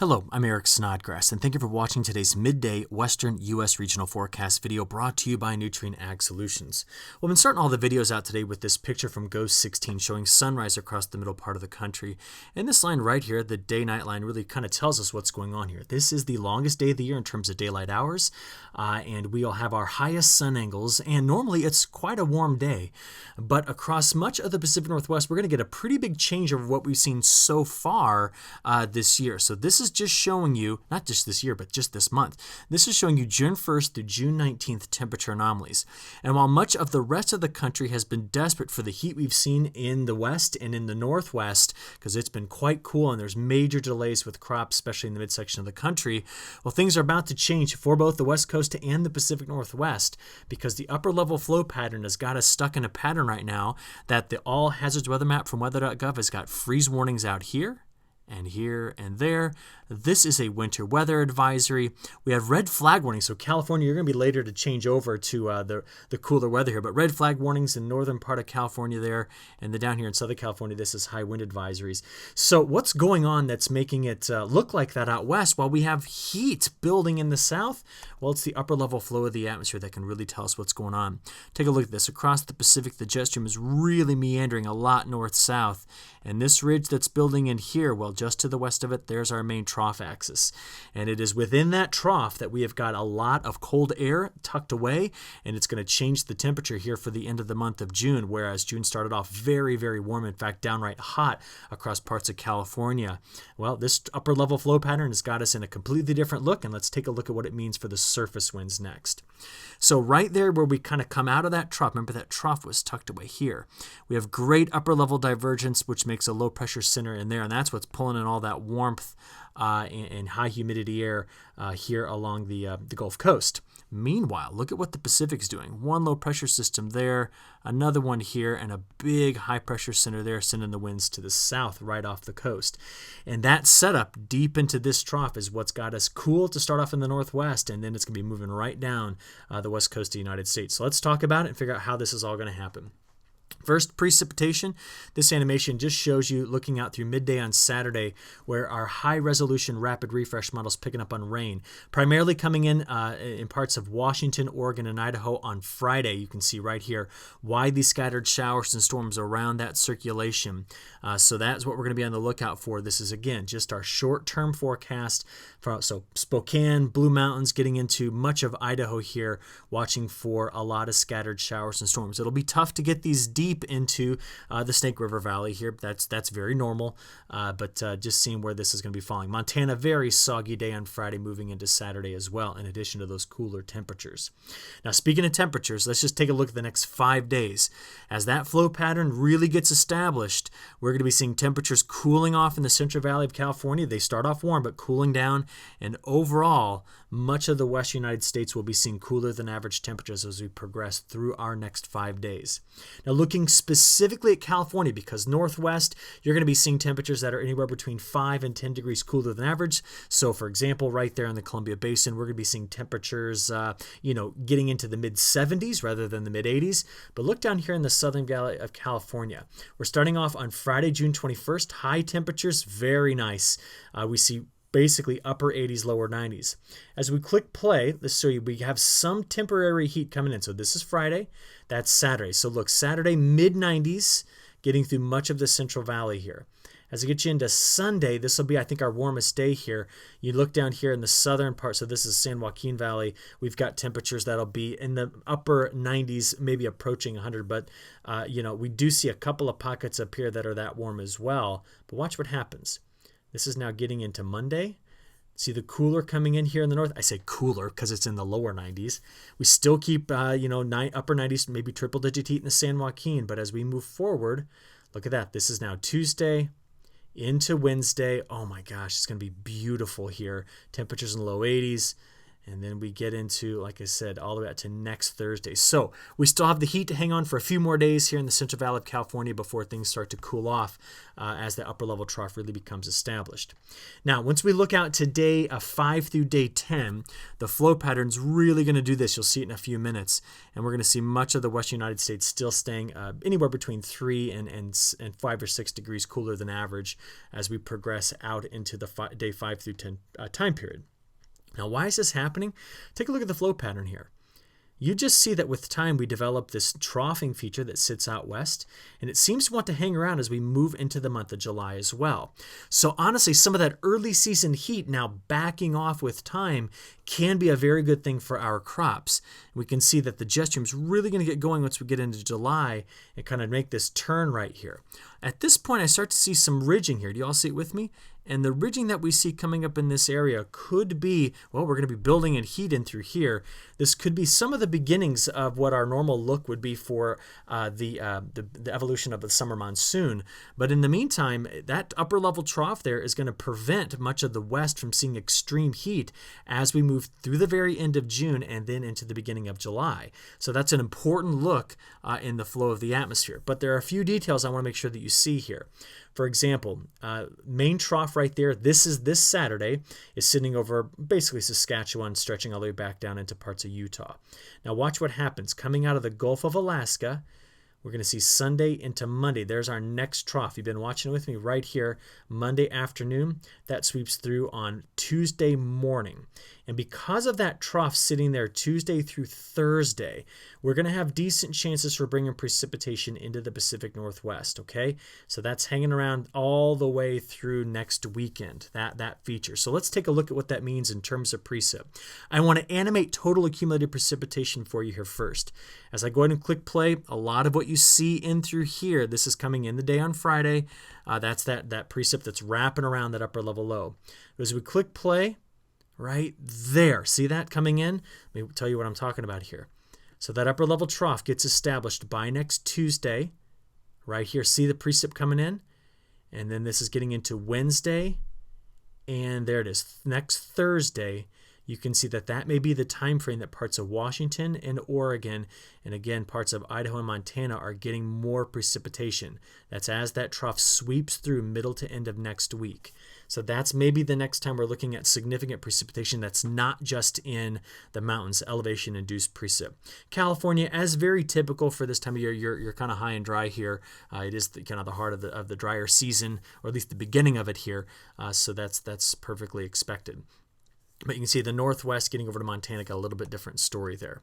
Hello, I'm Eric Snodgrass, and thank you for watching today's midday Western U.S. regional forecast video brought to you by Nutrien Ag Solutions. We've been starting all the videos out today with this picture from GOES 16 showing sunrise across the middle part of the country. And this line right here, the day-night line, really kind of tells us what's going on here. This is the longest day of the year in terms of daylight hours, and we'll have our highest sun angles, and normally it's quite a warm day. But across much of the Pacific Northwest, we're going to get a pretty big change over what we've seen so far this year. So this is just showing you, not just this year, but just this month. This is showing you June 1st through June 19th temperature anomalies. And while much of the rest of the country has been desperate for the heat we've seen in the west and in the northwest, because it's been quite cool and there's major delays with crops, especially in the midsection of the country, well, things are about to change for both the West Coast and the Pacific Northwest, because the upper level flow pattern has got us stuck in a pattern right now that the all hazards weather map from weather.gov has got freeze warnings out here and here and there. This is a winter weather advisory. We have red flag warnings. So California, you're going to be later to change over to the cooler weather here, but red flag warnings in northern part of California there, and then down here in Southern California, this is high wind advisories. So what's going on that's making it look like that out west while we have heat building in the south? Well, it's the upper level flow of the atmosphere that can really tell us what's going on. Take a look at this. Across the Pacific, the jet stream is really meandering a lot north-south, and this ridge that's building in here, well, just to the west of it, there's our main trough axis. And it is within that trough that we have got a lot of cold air tucked away, and it's going to change the temperature here for the end of the month of June, whereas June started off very, very warm, in fact, downright hot across parts of California. Well, this upper level flow pattern has got us in a completely different look, and let's take a look at what it means for the surface winds next. So right there where we kind of come out of that trough, remember that trough was tucked away here. We have great upper level divergence, which makes a low pressure center in there, and that's what's pulling in all that warmth and high humidity air here along the Gulf Coast. Meanwhile, look at what the Pacific's doing. One low pressure system there, another one here, and a big high pressure center there sending the winds to the south right off the coast. And that setup deep into this trough is what's got us cool to start off in the northwest, and then it's going to be moving right down the west coast of the United States. So let's talk about it and figure out how this is all going to happen. First, precipitation. This animation just shows you looking out through midday on Saturday where our high-resolution rapid refresh model is picking up on rain, primarily coming in parts of Washington, Oregon, and Idaho on Friday. You can see right here widely scattered showers and storms around that circulation. So that's what we're going to be on the lookout for. This is, again, just our short-term forecast. So Spokane, Blue Mountains, getting into much of Idaho here, watching for a lot of scattered showers and storms. It'll be tough to get these deep into the Snake River Valley here. That's very normal, but just seeing where this is going to be falling. Montana, very soggy day on Friday, moving into Saturday as well, in addition to those cooler temperatures. Now, speaking of temperatures, let's just take a look at the next 5 days. As that flow pattern really gets established, we're going to be seeing temperatures cooling off in the Central Valley of California. They start off warm, but cooling down, and overall, much of the western United States will be seeing cooler than average temperatures as we progress through our next 5 days. Now, looking specifically at California, because northwest, you're going to be seeing temperatures that are anywhere between 5 and 10 degrees cooler than average. So, for example, right there in the Columbia Basin, we're going to be seeing temperatures, getting into the mid-70s rather than the mid-80s. But look down here in the Southern Valley of California. We're starting off on Friday, June 21st. High temperatures, very nice. We see basically upper 80s, lower 90s. As we click play, let's show you we have some temporary heat coming in. So this is Friday, that's Saturday. So look, Saturday, mid-90s, getting through much of the Central Valley here. As we get you into Sunday, this will be, I think, our warmest day here. You look down here in the southern part, so this is San Joaquin Valley. We've got temperatures that'll be in the upper 90s, maybe approaching 100, but, we do see a couple of pockets up here that are that warm as well. But watch what happens. This is now getting into Monday. See the cooler coming in here in the north? I say cooler because it's in the lower 90s. We still keep, upper 90s, maybe triple-digit heat in the San Joaquin. But as we move forward, look at that. This is now Tuesday into Wednesday. Oh my gosh, it's going to be beautiful here. Temperatures in the low 80s. And then we get into, like I said, all the way out to next Thursday. So we still have the heat to hang on for a few more days here in the Central Valley of California before things start to cool off as the upper level trough really becomes established. Now, once we look out to day 5 through day 10, the flow pattern's really going to do this. You'll see it in a few minutes. And we're going to see much of the western United States still staying anywhere between 3 and 5 or 6 degrees cooler than average as we progress out into the day 5 through 10 time period. Now, why is this happening? Take a look at the flow pattern here. You just see that with time we develop this troughing feature that sits out west, and it seems to want to hang around as we move into the month of July as well. So honestly, some of that early season heat now backing off with time can be a very good thing for our crops. We can see that the jet stream's really going to get going once we get into July and kind of make this turn right here. At this point, I start to see some ridging here. Do you all see it with me? And the ridging that we see coming up in this area could be, well, we're going to be building in heat in through here. This could be some of the beginnings of what our normal look would be for the evolution of the summer monsoon. But in the meantime, that upper level trough there is going to prevent much of the west from seeing extreme heat as we move through the very end of June and then into the beginning of July. So that's an important look in the flow of the atmosphere. But there are a few details I want to make sure that you see here. For example, main trough right there, this Saturday, is sitting over basically Saskatchewan, stretching all the way back down into parts of Utah. Now watch what happens. Coming out of the Gulf of Alaska, we're going to see Sunday into Monday. There's our next trough. You've been watching with me right here. Monday afternoon, that sweeps through on Tuesday morning. And because of that trough sitting there Tuesday through Thursday, we're going to have decent chances for bringing precipitation into the Pacific Northwest, okay? So that's hanging around all the way through next weekend, that feature. So let's take a look at what that means in terms of precip. I want to animate total accumulated precipitation for you here first. As I go ahead and click play, a lot of what you see in through here, this is coming in the day on Friday. That's that precip that's wrapping around that upper level low. As we click play, right there, see that coming in? Let me tell you what I'm talking about here. So that upper level trough gets established by next Tuesday, right here. See the precip coming in? And then this is getting into Wednesday, and there it is. Next Thursday, you can see that may be the time frame that parts of Washington and Oregon, and again parts of Idaho and Montana, are getting more precipitation. That's as that trough sweeps through middle to end of next week. So that's maybe the next time we're looking at significant precipitation that's not just in the mountains, elevation-induced precip. California, as very typical for this time of year, you're kind of high and dry here. It is kind of the heart of the drier season, or at least the beginning of it here. So that's perfectly expected. But you can see the Northwest getting over to Montana got a little bit different story there.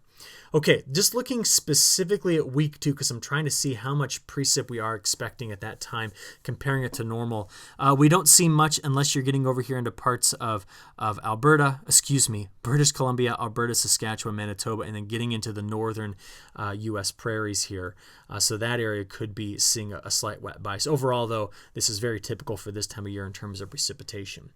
Okay, just looking specifically at week 2, because I'm trying to see how much precip we are expecting at that time, comparing it to normal. We don't see much unless you're getting over here into parts of British Columbia, Alberta, Saskatchewan, Manitoba, and then getting into the northern U.S. prairies here. So that area could be seeing a slight wet bias. Overall, though, this is very typical for this time of year in terms of precipitation.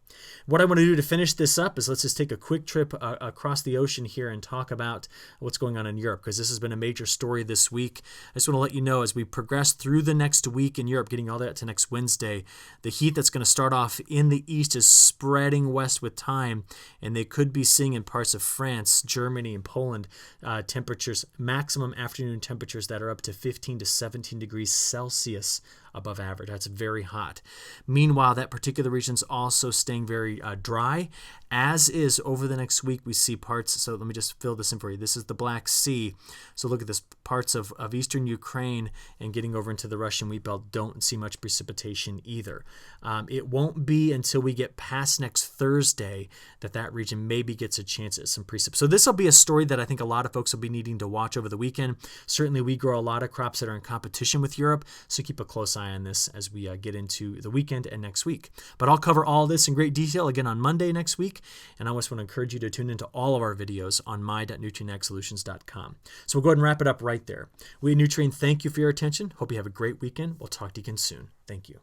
What I want to do to finish this up is let's just take a quick trip across the ocean here and talk about what's going on in Europe, because this has been a major story this week. I just want to let you know, as we progress through the next week in Europe, getting all that to next Wednesday, the heat that's going to start off in the east is spreading west with time, and they could be seeing in parts of France, Germany, and Poland temperatures, maximum afternoon temperatures that are up to 15 to 17 degrees Celsius above average. That's very hot. Meanwhile, that particular region's also staying very dry, as is over the next week. We see parts, so let me just fill this in for you. This is the Black Sea. So look at this, parts of eastern Ukraine and getting over into the Russian wheat belt don't see much precipitation either. It won't be until we get past next Thursday that region maybe gets a chance at some precip. So this will be a story that I think a lot of folks will be needing to watch over the weekend. Certainly we grow a lot of crops that are in competition with Europe, so keep a close eye on this as we get into the weekend and next week. But I'll cover all this in great detail again on Monday next week, and I just want to encourage you to tune into all of our videos on my.nutrienagsolutions.com. So we'll go ahead and wrap it up right there. We at Nutrien thank you for your attention. Hope you have a great weekend. We'll talk to you again soon. Thank you.